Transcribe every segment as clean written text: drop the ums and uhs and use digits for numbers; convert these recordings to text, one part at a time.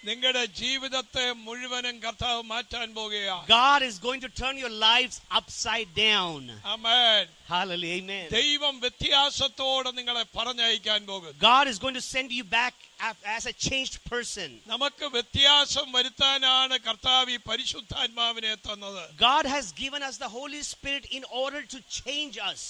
നിങ്ങളുടെ ജീവിതത്തെ മുഴുവനും കർത്താവ് മാറ്റാൻ പോകുകയാണ്. God is going to turn your lives upside down. Amen. Hallelujah. Amen. ദൈവം വ്യത്യാസത്തോടെ നിങ്ങളെ പറഞ്ഞയക്കാൻ പോകുന്നു. God is going to send you back as a changed person. നമുക്ക് വ്യത്യാസം വരുത്താനാണ് കർത്താവ് ഈ പരിശുദ്ധാത്മാവിനെ തന്നത്. God has given us the Holy Spirit in order to change us.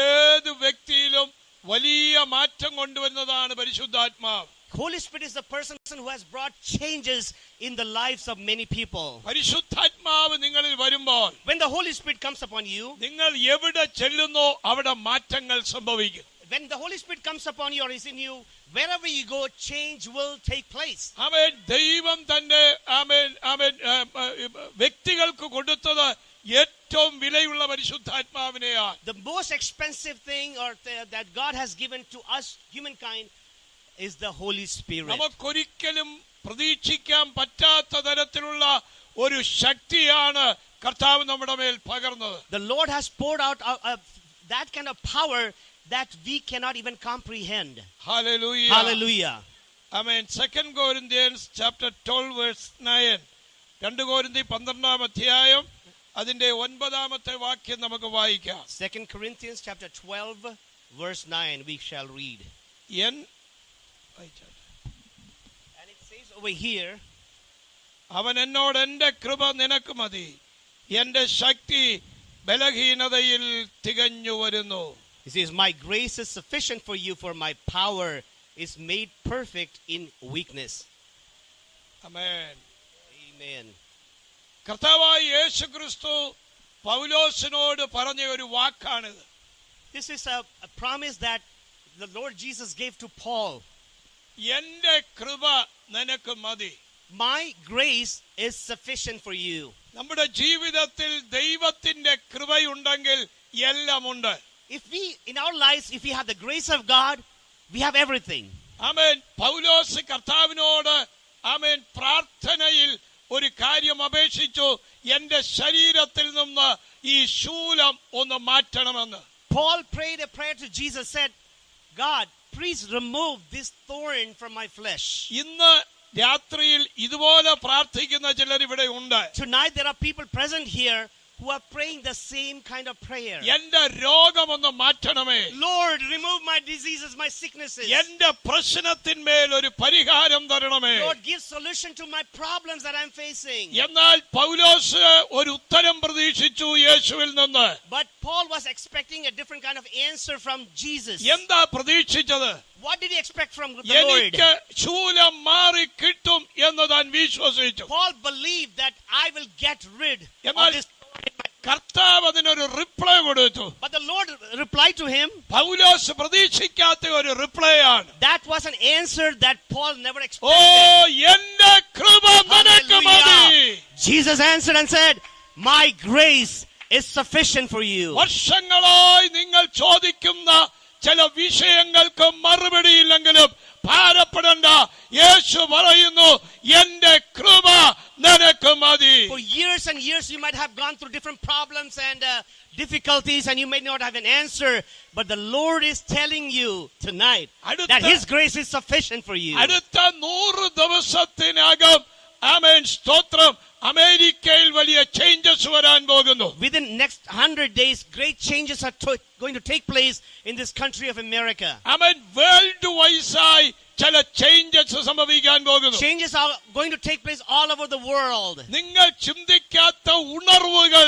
ഏത് വ്യക്തിയിലും വലിയ മാറ്റം കൊണ്ടുവരുന്നതാണ് പരിശുദ്ധാത്മാവ്. Holy Spirit is the person who has brought changes in the lives of many people. പരിശുദ്ധാത്മാവ് നിങ്ങളിൽ വരുമ്പോൾ, when the Holy Spirit comes upon you, നിങ്ങൾ എവിടെ ചെല്ലുന്നോ അവിടെ മാറ്റങ്ങൾ സംഭവിക്കും. when the Holy Spirit comes upon you or is in you, wherever you go, change will take place. ആമേൻ. ദൈവം തന്റെ വ്യക്തികൾക്ക് കൊടുത്തത് ഏറ്റവും വിലയുള്ള പരിശുദ്ധാത്മാവിനെയാണ്. The most expensive thing that God has given to us humankind is the Holy Spirit. നമുക്കൊരിക്കലും പ്രതീക്ഷിക്കാൻ പറ്റാത്ത തരത്തിലുള്ള ഒരു ശക്തിയാണ് കർത്താവ് നമ്മുടെ മേൽ പകർന്നത്. The Lord has poured out that kind of power that we cannot even comprehend. Hallelujah. Hallelujah. Amen. 2 Corinthians chapter 12 verse 9. 2 Corinthians 12 അധ്യായം അതിന്റെ 9ാമത്തെ വാക്യം നമുക്ക് വായിക്കാം. 2 Corinthians chapter 12 verse 9 we shall read. And it says over here, അവൻ എന്നോട് എൻ്റെ കൃപ നിനക്ക് മതി, എൻ്റെ ശക്തി ബലഹീനതയിൽ തികഞ്ഞു വരുന്നു. He says, my grace is sufficient for you, for my power is made perfect in weakness. Amen. Amen. കർത്താവായ യേശുക്രിസ്തു പൗലോസിനോട് പറഞ്ഞ ഒരു വാക്കാണിത്. This is a promise that the Lord Jesus gave to Paul. എൻ്റെ കൃപ നിനക്ക് മതി. My grace is sufficient for you. നമ്മുടെ ജീവിതത്തിൽ ദൈവത്തിന്റെ കൃപയുണ്ടെങ്കിൽ എല്ലാമുണ്ട്. If we in our lives, if we have the grace of God, we have everything. ആമേൻ. പൗലോസ് കർത്താവിനോട് ആമേൻ പ്രാർത്ഥനയിൽ ഒരു കാര്യം അപേക്ഷിച്ചു, എൻ്റെ ശരീരത്തിൽ നിന്ന് ഈ ശൂലം ഒന്ന് മാറ്റണമെന്ന്. Paul prayed a prayer to Jesus, said, God, please remove this thorn from my flesh. ഇന്ന് രാത്രിയിൽ ഇതുപോലെ പ്രാർത്ഥിക്കുന്ന ചിലർ ഇവിടെ ഉണ്ട്. Tonight there are people present here who are praying the same kind of prayer. എൻ്റെ രോഗമൊന്ന് മാറ്റണമേ. Lord, remove my diseases, my sicknesses. എൻ്റെ പ്രശ്നത്തിന്മേൽ ഒരു പരിഹാരം തരണമേ. Lord, give solution to my problems that I'm facing. എന്നാൽ പൗലോസ് ഒരു ഉത്തരം പ്രതീക്ഷിച്ചു യേശുവിൽ നിന്ന്. But Paul was expecting a different kind of answer from Jesus. എന്താ പ്രതീക്ഷിച്ചത്? What did he expect from the Lord? എനിക്ക് ശൂലം മാറി കിട്ടും എന്ന് താൻ വിശ്വസിച്ചു. Paul believed that I will get rid of this. കർത്താവ് അതിനൊരു റിപ്ലൈ കൊടുത്തു. But the Lord replied to him. പൗലോസ് പ്രതീക്ഷിക്കാത്ത ഒരു റിപ്ലൈ ആണ്. That was an answer that Paul never expected. ഓ, എൻ്റെ കൃപ നിനക്ക് മതി. Jesus answered and said, my grace is sufficient for you. വർഷങ്ങളായി നിങ്ങൾ ചോദിക്കുന്ന ചില വിഷയങ്ങൾക്ക് മറുപടിയില്ലെങ്കിലും ഭാരപ്പെടേണ്ട. യേശു പറയുന്നു, എൻ്റെ കൃപ നിനക്ക് മതി. For years and years you might have gone through different problems and difficulties and you may not have an answer, but the Lord is telling you tonight that his grace is sufficient for you. അടുത്ത 100 ദിവസത്തിനകം ആമേൻ സ്തോത്രം, അമേരിക്കയിൽ വലിയ changes വരാൻ പോകുന്നു. Within next 100 days great changes are going to take place in this country of America. ആമേൻ. World വൈസായി ചില ചേഞ്ചസ് സംഭവിക്കാൻ പോകുന്നു. Changes are going to take place all over the world. നിങ്ങൾ ചിന്തിക്കാത്ത ഉണർവുകൾ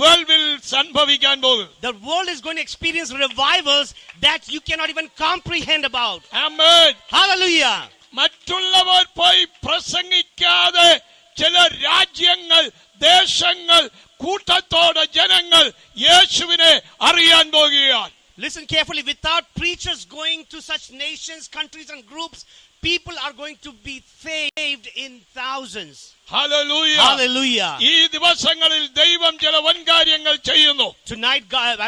വേൾഡിൽ സംഭവിക്കാൻ പോകും. The world is going to experience revivals that you cannot even comprehend about. Amen. Hallelujah. മറ്റുള്ളവർ പോയി പ്രസംഗിക്കാതെ ചില രാജ്യങ്ങൾ, ദേശങ്ങൾ, കൂട്ടത്തോടെ ജനങ്ങൾ യേശുവിനെ അറിയാൻ പോകുകയാണ്. Listen carefully. Without preachers going to such nations, countries and groups, people are going to be saved in thousands. Hallelujah. Hallelujah. ഈ ദിവസങ്ങളിൽ ദൈവം ചില വൻകാര്യങ്ങൾ ചെയ്യുന്നു. Tonight, God,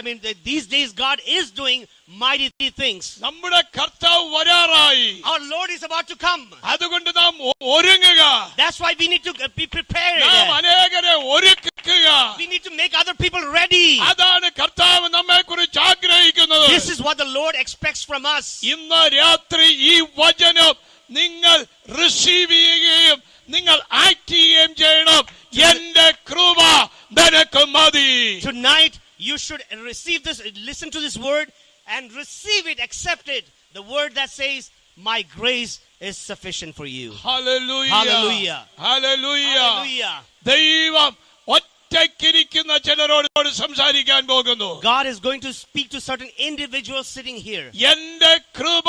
these days God is doing mighty things. നമ്മുടെ കർത്താവ് വരാറായി. Our Lord is about to come. അതുകൊണ്ട് നാം ഒരുങ്ങുക. That's why we need to be prepared. നാം അനേകരെ ഒരുക്കുക. We need to make other people ready. അതാണ് കർത്താവ് നമ്മെ കുറിച്ച് ആഗ്രഹിക്കുന്നത്. This is what the Lord expects from us. ഇന്ന് രാത്രി ഈ വചനം നിങ്ങൾ റിസീവ് ചെയ്യുകയും നിങ്ങൾ ആക്ട് ചെയ്യുകയും ചെയ്യണം. എന്റെ കൃപ നിനക്ക് മതി. Tonight you should receive this, listen to this word and receive it, accept it. The word that says, my grace is sufficient for you. Hallelujah. Hallelujah. Hallelujah. Hallelujah. ദൈവം ഒറ്റയ്ക്കിരിക്കുന്ന ചിലരോട് സംസാരിക്കാൻ പോകുന്നു. God is going to speak to certain individuals sitting here. എന്റെ കൃപ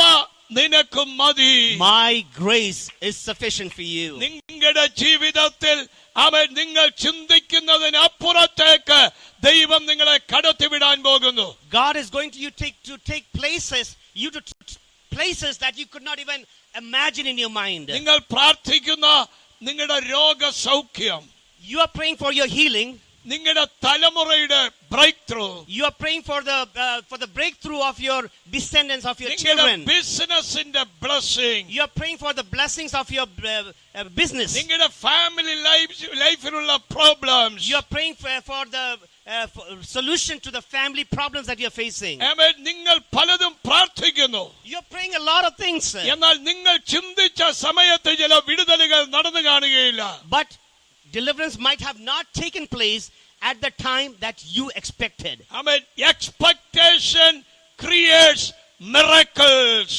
നിനക്ക് മതി. My grace is sufficient for you. നിങ്ങളുടെ ജീവിതത്തിൽ അവൻ നിങ്ങൾ ചിന്തിക്കുന്നതിന് അപ്പുറത്തേക്ക് ദൈവം നിങ്ങളെ കടത്തിവിടാൻ പോകുന്നു. God is going to take places that you could not even imagine in your mind. നിങ്ങൾ പ്രാർത്ഥിക്കുന്ന നിങ്ങളുടെ രോഗസൗഖ്യം, You are praying for your healing. നിങ്ങളുടെ തലമുറയുടെ breakthrough, You are praying for the breakthrough of your descendants, of your നിങ്ങളുടെ children. ബിസിനസിന്റെ blessing, You are praying for the blessings of your business. നിങ്ങളുടെ family ലൈഫിലുള്ള problems. You are praying for the solution to the family problems that you are facing. ആമേൻ. നിങ്ങൾ പലതും പ്രാർത്ഥിക്കുന്നു. You are praying a lot of things. എന്നാൽ നിങ്ങൾ ചിന്തിച്ച സമയത്ത് ചില വിടുതലുകൾ നടന്നു കാണുകയില്ല. But deliverance might have not taken place at the time that you expected. Amen. Expectation creates miracles.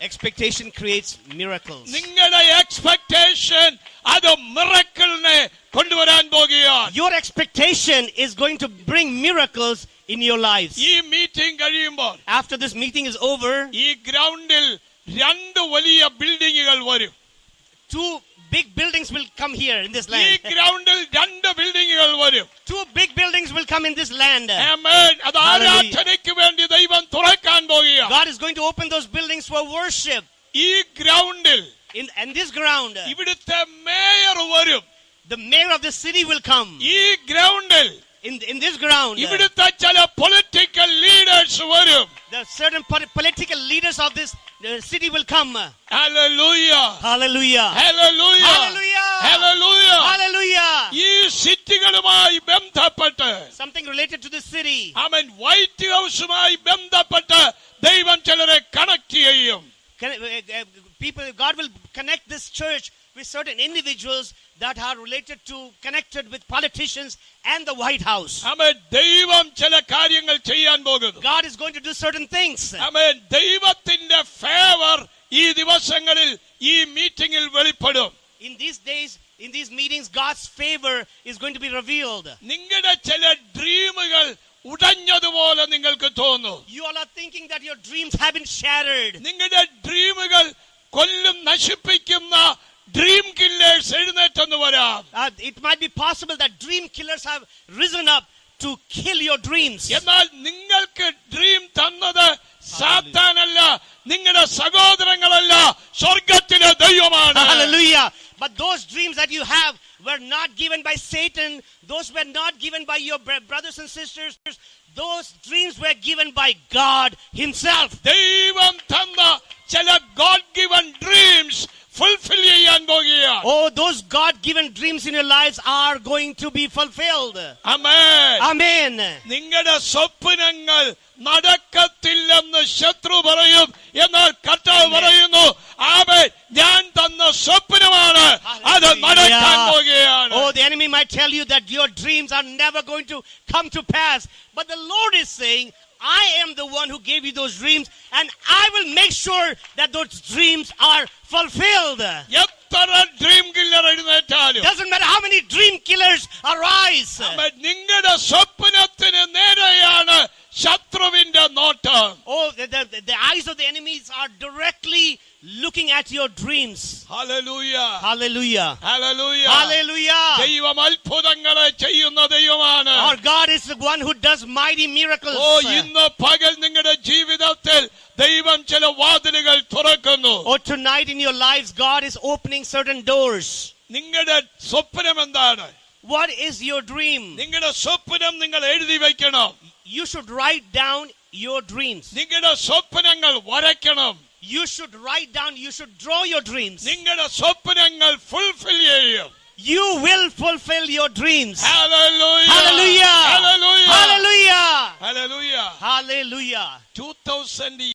Expectation creates miracles. നിങ്ങളുടെ expectation അത് miracle-നെ കൊണ്ടുവരാൻ പോകുകയാണ്. Your expectation is going to bring miracles in your lives. ഈ meeting കഴിയുമ്പോൾ, After this meeting is over, ഈ ഗ്രൗണ്ടിൽ 2 വലിയ ബിൽഡിങ്ങുകൾ വരും. 2 big buildings will come here in this ഈ land. ഗ്രൗണ്ടിൽ 2 ബിൽഡിങ്ങുകൾ വരും. 2 big buildings will come in this land. ആമേൻ. അത് ആരാധനയ്ക്ക് വേണ്ടി ദൈവം തുറക്കാൻ പോകുകയാണ്. God is going to open those buildings for worship. ഈ ഗ്രൗണ്ടിൽ In this ground, ഇവിടുത്തെ മേയർ വരും. the mayor of the city will come. ഈ ഗ്രൗണ്ടിൽ In this ground, ഇവിടുത്തെ ചില പൊളിറ്റിക്കൽ ലീഡേഴ്സ് വരും. the certain political leaders of this city will come. Hallelujah. Hallelujah. Hallelujah. Hallelujah. Hallelujah. Hallelujah. ഈ സിറ്റികളുമായി ബന്ധപ്പെട്ട്, Something related to the city. അവൻ white ഹൗസുമായി ബന്ധപ്പെട്ട് ദൈവം ചിലരെ കണക്ട് ചെയ്യും. God will connect this church with certain individuals that are connected with politicians and the White House. അവൻ ദൈവം ചില കാര്യങ്ങൾ ചെയ്യാൻ പോകുന്നു. God is going to do certain things. അവൻ ദൈവത്തിന്റെ ഫേവർ ഈ ദിവസങ്ങളിൽ ഈ മീറ്റിംഗിൽ വെളിപ്പെടും. In these days, in these meetings, God's favor is going to be revealed. നിങ്ങളുടെ ചില ഡ്രീമുകൾ ഉടഞ്ഞതുപോലെ നിങ്ങൾക്ക് തോന്നും. You all are thinking that your dreams have been shattered. നിങ്ങളുടെ ഡ്രീമുകൾ കൊല്ലും നശിപ്പിക്കുന്ന ഡ്രീം കില്ലേഴ്സ് എഴുന്നേറ്റെന്ന് വരാം. It might be possible that dream killers have risen up to kill your dreams. എന്നാൽ നിങ്ങൾക്ക് ഡ്രീം തന്നത് സാത്താനല്ല, നിങ്ങളുടെ സഹോദരങ്ങളല്ല, സ്വർഗ്ഗത്തിലെ ദൈവമാണ്. Hallelujah. But those dreams that you have were not given by Satan. Those were not given by your brothers and sisters. Those dreams were given by God himself. ദൈവം തന്ന ചില God given dreams fulfill ചെയ്യാൻ പോകുകയാണ്. Oh, those God-given dreams in your lives are going to be fulfilled. Amen. Amen. നിങ്ങളുടെ സ്വപ്നങ്ങൾ നടക്കത്തില്ലെന്ന് ശത്രു പറയും, എന്നാൽ കർത്താവ് പറയുന്നു, ആമേൻ, ഞാൻ തന്ന സ്വപ്നമാണ്, അത് നടക്കാൻ പോകുകയാണ്. Oh, the enemy might tell you that your dreams are never going to come to pass, but the Lord is saying, I am the one who gave you those dreams, and I will make sure that those dreams are fulfilled. എത്ര dream killer എഴുന്നേറ്റാലും, Doesn't matter how many dream killers arise. നിങ്ങളുടെ സ്വപ്നത്തിന് നേരെയാണ് ശത്രുവിന്റെ നോട്ടം. Oh, the eyes of the enemies are directly looking at your dreams. Hallelujah. Hallelujah. Hallelujah. Hallelujah. ദൈവം അത്ഭുതങ്ങളെ ചെയ്യുന്ന ദൈവമാണ്. Our God is the one who does mighty miracles. ഇന്ന് പകൽ നിങ്ങളുടെ ജീവിതത്തിൽ ദൈവം ചില വാതിലുകൾ തുറക്കുന്നു. Oh, tonight in your lives, God is opening certain doors. നിങ്ങളുടെ സ്വപ്നം എന്താണ്? What is your dream? നിങ്ങളുടെ സ്വപ്നം നിങ്ങൾ എഴുതി വയ്ക്കണം. You should write down your dreams. നിങ്ങളുടെ സ്വപ്നങ്ങൾ വരയ്ക്കണം. You should write down, you should draw your dreams. നിങ്ങളുടെ സ്വപ്നങ്ങൾ ഫുൾഫിൽ ചെയ്യും. You will fulfill your dreams. Hallelujah. Hallelujah. Hallelujah. Hallelujah. Hallelujah. Hallelujah. 2000